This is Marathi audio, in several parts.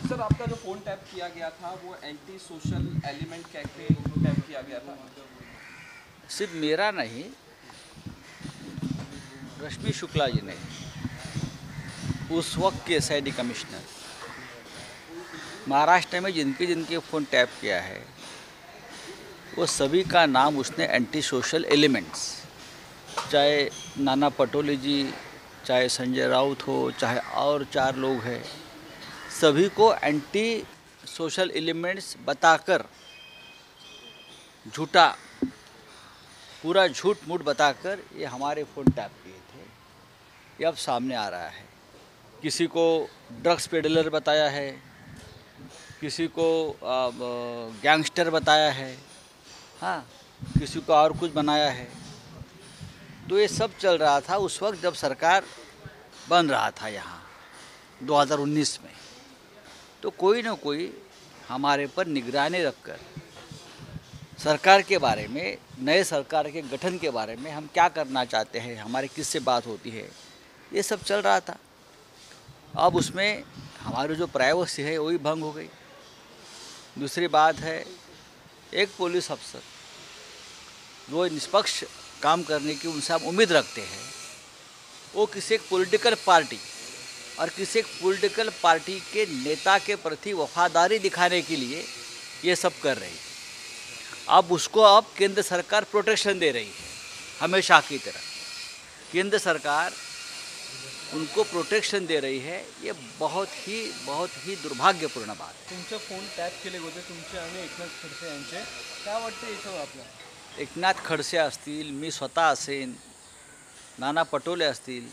सर आपका जो फ़ोन टैप किया गया था वो एंटी सोशल एलिमेंट कह के टैप किया गया था। सिर्फ मेरा नहीं, रश्मि शुक्ला जी ने, उस वक्त के एसआईडी कमिश्नर, महाराष्ट्र में जिनके जिनके फ़ोन टैप किया है वो सभी का नाम उसने एंटी सोशल एलिमेंट्स, चाहे नाना पटोले जी, चाहे संजय राउत हो, चाहे और 4 लोग हैं, सभी को एंटी सोशल एलिमेंट्स बताकर, झूठा, पूरा झूठ मूठ बताकर ये हमारे फ़ोन टैप किए थे। ये अब सामने आ रहा है। किसी को ड्रग्स पेडलर बताया है, किसी को गैंगस्टर बताया है, हाँ, किसी को और कुछ बनाया है। तो ये सब चल रहा था उस वक्त जब सरकार बन रहा था यहाँ 2019 में। तो कोई ना कोई हमारे पर निगरानी रखकर सरकार के बारे में, नए सरकार के गठन के बारे में, हम क्या करना चाहते हैं, हमारे किससे बात होती है, ये सब चल रहा था। अब उसमें हमारी जो प्राइवेसी है वही भंग हो गई। दूसरी बात है, एक पुलिस अफसर जो निष्पक्ष काम करने की उनसे हम उम्मीद रखते हैं, वो किसी एक पॉलिटिकल पार्टी और किसी एक पॉलिटिकल पार्टी के नेता के प्रति वफादारी दिखाने के लिए ये सब कर रही है। अब उसको केंद्र सरकार प्रोटेक्शन दे रही है, हमेशा की तरह केंद्र सरकार उनको प्रोटेक्शन दे रही है। ये बहुत ही दुर्भाग्यपूर्ण बात है। तुमचे फोन टॅप केले होते तुमचे आणि एकनाथ खडसे यांचे, काय वाटतं याच्यावर आपल्याला? एकनाथ खडसे असतील, मी स्वतः असेन, नाना पटोले असतील,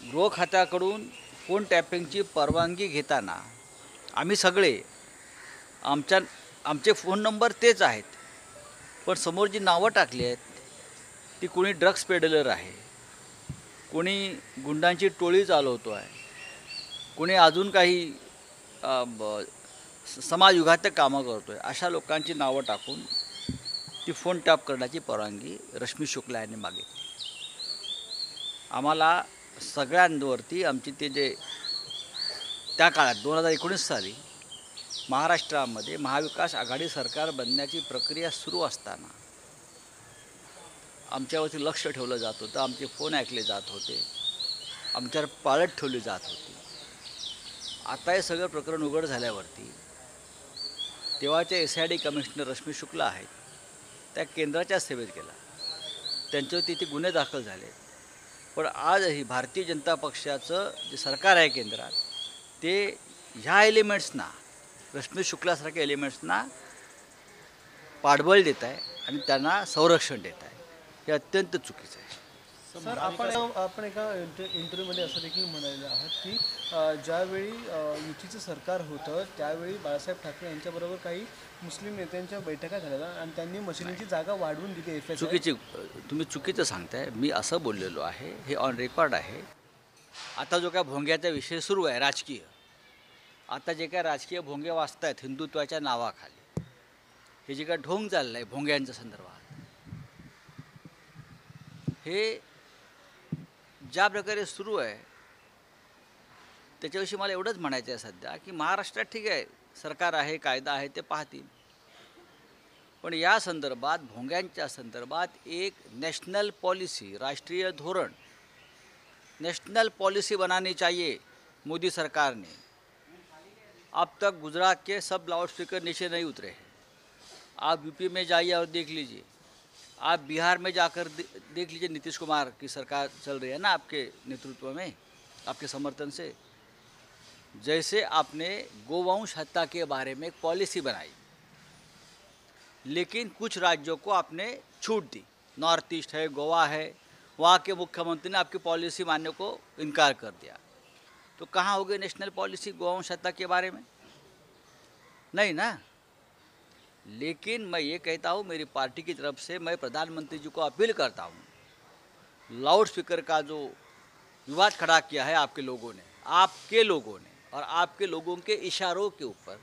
गृह खात्याकडून फोन टॅपिंगची परवानगी घेताना आम्ही सगळे, आमचे फोन नंबर तेच आहेत, पण समोर जी नावं टाकली आहेत ती कोणी ड्रग्स पेडलर आहे, कोणी गुंडांची टोळी चालवतो आहे, कोणी अजून काही समाजयुगात कामं करतो आहे, अशा लोकांची नावं टाकून ती फोन टॅप करण्याची परवानगी रश्मी शुक्ला यांनी मागितली। आम्हाला सगळ्यांवरती आमची ते जे त्या काळात 2019 साली महाराष्ट्रामध्ये महाविकास आघाडी सरकार बनण्याची प्रक्रिया सुरू असताना आमच्यावरती लक्ष ठेवलं जात होतं, आमचे फोन ऐकले जात होते, आमच्यावर पाळत ठेवली जात होती। आता हे सगळं प्रकरण उघड झाल्यावरती तेव्हाचे एसआयडी कमिशनर रश्मी शुक्ला आहेत, त्या केंद्राच्या सेवेत गेला, त्यांच्यावर तिथे गुन्हे दाखल झाले। पण आजही भारतीय जनता पक्षाचं जे सरकार आहे केंद्रात, ते ह्या एलिमेंट्सना, रश्मी शुक्लासारख्या एलिमेंट्सना पाठबळ देत आहे आणि त्यांना संरक्षण देत आहे। हे अत्यंत चुकीचं आहे। सर आपण एका इंटरव्ह्यूमध्ये असं देखील म्हणाले आहात की ज्यावेळी युतीचं सरकार होतं त्यावेळी बाळासाहेब ठाकरे यांच्याबरोबर काही मुस्लिम नेत्यांच्या बैठका झाल्या आणि त्यांनी मशिदींची जागा वाढवून दिली। तुम्ही चुकीचं सांगताय। मी असं बोललेलो आहे, हे ऑन रेकॉर्ड आहे। आता जो काय भोंग्याचा विषय सुरू आहे राजकीय, आता जे काय राजकीय भोंगे वाजतायत हिंदुत्वाच्या नावाखाली, हे जे काय ढोंग चाललं आहे भोंग्यांच्या संदर्भात, हे ज्या प्रकारे सुरू आहे त्याच्याविषयी मला एवढंच म्हणायचं आहे सध्या की महाराष्ट्रात ठीक आहे, सरकार आहे, कायदा आहे, ते पाहतील, पण या संदर्भात भोंग्यांच्या संदर्भात एक नेशनल पॉलिसी, राष्ट्रीय धोरण, नेशनल पॉलिसी बनानी चाहिए मोदी सरकार ने। अब तक गुजरात के सब लाउड स्पीकर नीचे नहीं उतरे हैं। आप यूपी में जाइए और देख लीजिए, आप बिहार में जाकर देख लीजिए, नीतीश कुमार की सरकार चल रही है ना आपके नेतृत्व में, आपके समर्थन से। जैसे आपने गोवंश हत्या के बारे में एक पॉलिसी बनाई, लेकिन कुछ राज्यों को आपने छूट दी, नॉर्थ ईस्ट है, गोवा है, वहाँ के मुख्यमंत्री ने आपकी पॉलिसी मानने को इनकार कर दिया। तो कहाँ हो गई नेशनल पॉलिसी गोवंश हत्या के बारे में? नहीं ना। लेकिन मैं ये कहता हूँ, मेरी पार्टी की तरफ से मैं प्रधानमंत्री जी को अपील करता हूँ, लाउड स्पीकर का जो विवाद खड़ा किया है आपके लोगों ने और आपके लोगों के इशारों के ऊपर,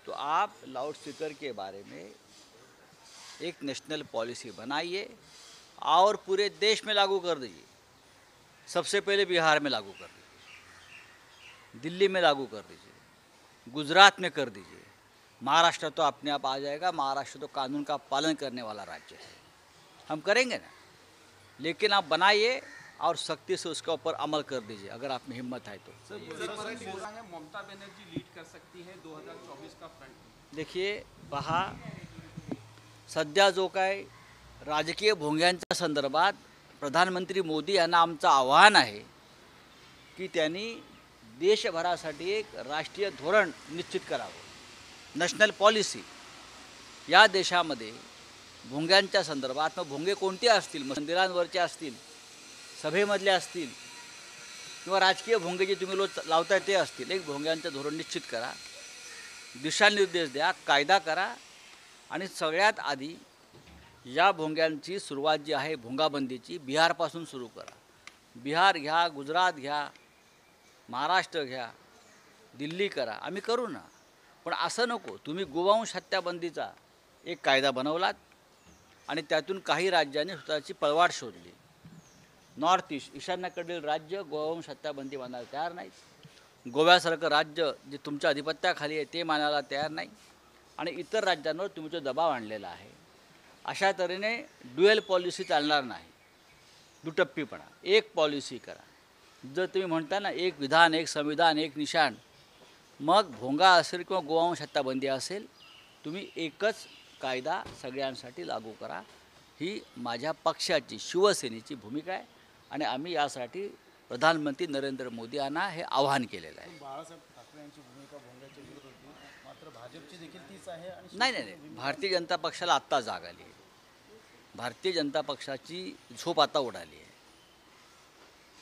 तो आप लाउड स्पीकर के बारे में एक नेशनल पॉलिसी बनाइए और पूरे देश में लागू कर दीजिए। सबसे पहले बिहार में लागू कर दीजिए। दिल्ली में लागू कर दीजिए, गुजरात में कर दीजिए, महाराष्ट्र तो अपने आप आ जाएगा। महाराष्ट्र तो कानून का पालन करने वाला राज्य है, हम करेंगे ना। लेकिन आप बनाइए और सख्ती से उसके ऊपर अमल कर दीजिए, अगर आप में हिम्मत है तो। ममता बनर्जी लीड कर सकती है 2024 का फ्रंट। देखिए पहा, सध्या जो काय राजकीय भोंग्यांच्या संदर्भात प्रधानमंत्री मोदी यांना आमचं आव्हान आहे की त्यांनी देशभरासाठी एक राष्ट्रीय धोरण निश्चित करावं, नॅशनल पॉलिसी। या देशामध्ये भोंग्यांच्या संदर्भात, मग भोंगे कोणते असतील, मंदिरांवरचे असतील, सभेमधले असतील किंवा राजकीय भोंगे जे तुम्ही लावताय ते असतील, एक भोंग्यांचं धोरण निश्चित करा, दिशानिर्देश द्या, कायदा करा। आणि सगळ्यात आधी या भोंग्यांची सुरुवात जी आहे भोंगाबंदीची बिहारपासून सुरू करा। बिहार घ्या, गुजरात घ्या, महाराष्ट्र घ्या, दिल्ली करा, आम्ही करू ना। पण असं नको, तुम्ही गोवंश हत्याबंदीचा एक कायदा बनवलात आणि त्यातून काही राज्यांनी स्वतःची पळवाट शोधली। नॉर्थ ईस्ट, ईशान्येकडील राज्य गोवंश हत्याबंदी मानायला तयार नाहीत। गोव्यासारखं राज्य जे तुमच्या अधिपत्याखाली आहे ते मानायला तयार नाही आणि इतर राज्यांवर तुमचा दबाव आणलेला आहे। अशा तऱ्हेने ड्युअल पॉलिसी चालणार नाही, दुटप्पीपणा, एक पॉलिसी करा। जर तुम्ही म्हणता ना एक विधान, एक संविधान, एक निशाण, मग भोंगा असेल किंवा गोवंश हत्याबंदी असेल, तुम्ही एकच कायदा सगळ्यांसाठी लागू करा। ही माझ्या पक्षाची, शिवसेनेची भूमिका आहे आणि आम्ही यासाठी प्रधानमंत्री नरेंद्र मोदी यांना हे आवाहन केलेलं आहे। बाळासाहेब ठाकरे यांची भूमिका भोंग्याच्या विरोधात होती, मात्र भाजपची देखील तीच आहे। आणि नाही, भारतीय जनता पक्षाला आत्ता जाग आली आहे। भारतीय जनता पक्षाची झोप आता उडाली आहे।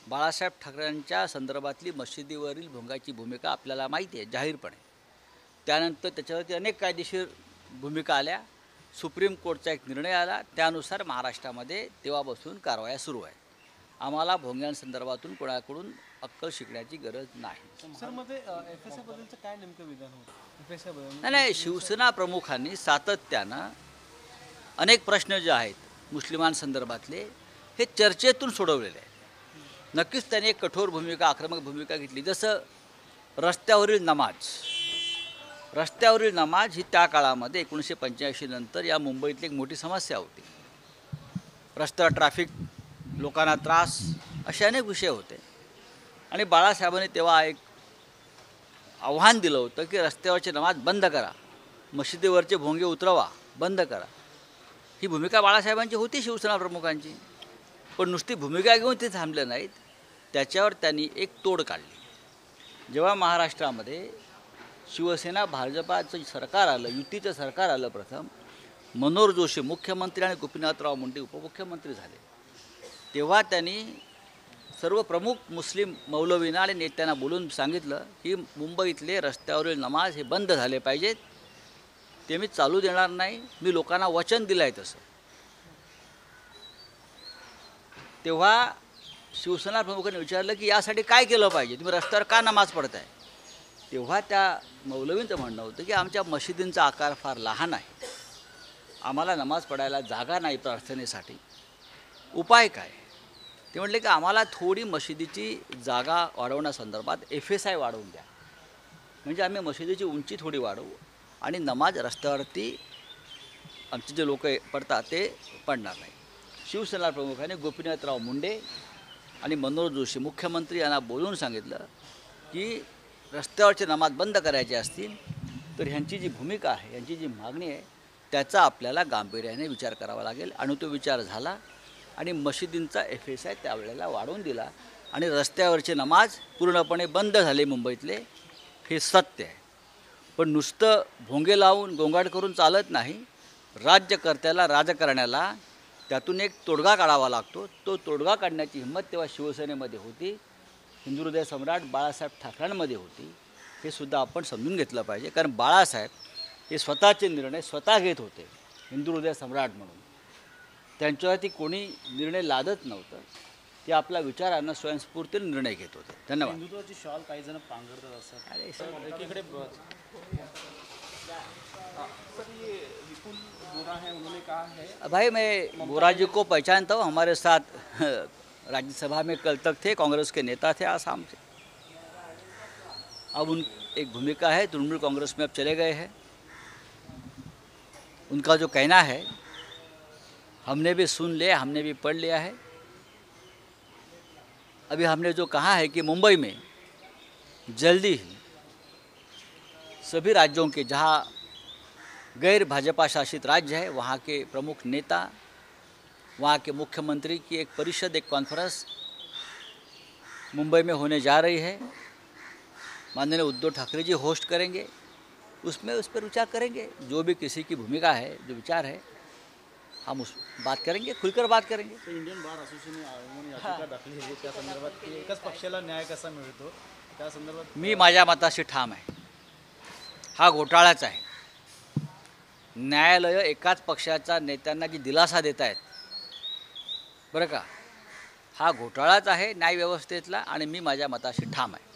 बाळासाहेब ठाकरेंच्या संदर्भातली मशिदीवरील भोंगाची भूमिका आपल्याला माहिती आहे जाहीरपणे। त्यानंतर त्याच्यावरती अनेक कायदेशीर भूमिका आल्या, सुप्रीम कोर्टचा एक निर्णय आला, त्यानुसार महाराष्ट्रामध्ये तेव्हापासून कारवाया सुरू आहेत। आम्हाला भोंग्यांसंदर्भातून कोणाकडून अक्कल शिकण्याची गरज नाही। सर, मध्ये एफएसआय बद्दलचं काय नेमकं विधान होतं? एफएसआय बद्दल नाही, शिवसेना प्रमुखांनी सातत्यानं अनेक प्रश्न जे आहेत मुस्लिमांसंदर्भातले हे चर्चेतून सोडवलेले आहेत। नक्कीच त्यांनी एक कठोर भूमिका, आक्रमक भूमिका घेतली। जसं रस्त्यावरील नमाज ही त्या काळामध्ये 1985 नंतर या मुंबईतली एक मोठी समस्या होती। रस्त्यावर ट्रॅफिक, लोकांना त्रास, असे अनेक विषय होते आणि बाळासाहेबांनी तेव्हा एक आव्हान दिलं होतं की रस्त्यावरचे नमाज बंद करा, मशिदीवरचे भोंगे उतरवा, बंद करा। ही भूमिका बाळासाहेबांची होती, शिवसेना प्रमुखांची। पण नुसती भूमिका घेऊन ते थांबले नाहीत, त्याच्यावर त्यांनी एक तोड काढली। जेव्हा महाराष्ट्रामध्ये शिवसेना भाजपाचं सरकार आलं, युतीचं सरकार आलं, प्रथम मनोहर जोशी मुख्यमंत्री आणि गोपीनाथराव मुंडे उपमुख्यमंत्री झाले, तेव्हा त्यांनी सर्व प्रमुख मुस्लिम मौलवींना आणि नेत्यांना बोलून सांगितलं की मुंबईतले रस्त्यावरील नमाज हे बंद झाले पाहिजेत, ते मी चालू देणार नाही, मी लोकांना वचन दिलं आहे तसं। तेव्हा शिवसेना प्रमुखांनी विचारलं की यासाठी काय केलं पाहिजे, तुम्ही रस्त्यावर का नमाज पढताय? तेव्हा त्या मौलवींचं म्हणणं होतं की आमच्या मशिदींचा आकार फार लहान आहे, आम्हाला नमाज पढायला जागा नाही प्रार्थनेसाठी, उपाय काय? ते म्हटले की आम्हाला थोडी मशिदीची जागा वाढवण्यासंदर्भात एफएसआय वाढवून द्या, म्हणजे आम्ही मशिदीची उंची थोडी वाढवू आणि नमाज रस्त्यावरती आमचे जे लोक पडतात ते पडणार नाही। शिवसेना प्रमुखांनी गोपीनाथराव मुंडे आणि मनोहर जोशी मुख्यमंत्री यांना बोलून सांगितलं की रस्त्यावरचे नमाज बंद करायचे असतील तर ह्यांची जी भूमिका आहे, ह्यांची जी मागणी आहे, त्याचा आपल्याला गांभीर्याने विचार करावा लागेल। आणि तो विचार झाला आणि मशिदींचा एफएसआय त्यावेळेला वाढवून दिला आणि रस्त्यावरचे नमाज पूर्णपणे बंद झाले मुंबईतले, हे सत्य आहे। पण नुसतं भोंगे लावून गोंगाट करून चालत नाही, राज्यकर्त्याला, राजकारण्याला त्यातून एक तोडगा काढावा लागतो। तो तोडगा काढण्याची हिंमत तेव्हा शिवसेनेमध्ये होती, हिंदू हृदय सम्राट बाळासाहेब ठाकरेंमध्ये होती। हे सुद्धा आपण समजून घेतलं पाहिजे, कारण बाळासाहेब हे स्वतःचे निर्णय स्वतः घेत होते हिंदू हृदय सम्राट म्हणून। त्यांच्यावरती कोणी निर्णय लादत नव्हतं, ते आपल्या विचारांना स्वयंस्फूर्तीने निर्णय घेत होते। धन्यवाद। हिंदुत्वाची शॉल काही जण पांघरतात असतात, अरे एकीकडे सर, ये विपुल गोरा है, उन्होंने कहा है। भाई मैं गोरा जी को पहचानता हूँ, हमारे साथ राज्यसभा में कल तक थे, कांग्रेस के नेता थे आसाम से। अब उन एक भूमिका है, तृणमूल कांग्रेस में अब चले गए हैं। उनका जो कहना है हमने भी सुन लिया, हमने भी पढ़ लिया है। अभी हमने जो कहा है कि मुंबई में जल्दी ही सभी राज्यों के जहां गैर भाजपा शासित राज्य है वहां के प्रमुख नेता, वहां के मुख्यमंत्री की एक परिषद, एक कॉन्फ्रेंस मुंबई में होने जा रही है। माननीय उद्धव ठाकरे जी होस्ट करेंगे, उसमें उस पर विचार करेंगे। जो भी किसी की भूमिका है, जो विचार है, हम उस बात करेंगे, खुलकर बात करेंगे। इंडियन बार असोसिएशनने याचिका दाखल केली त्या संदर्भात की एकच पक्षाला न्याय कसा मिळतो त्या संदर्भात मी माझ्या मताशी ठाम आहे। हा घोटाळाच आहे। न्यायालय एकाच पक्षाच्या नेत्यांना जी दिलासा देत आहेत, बरं का, हा घोटाळाच आहे न्याय व्यवस्थेतला, आणि मी माझ्या मताशी ठाम आहे।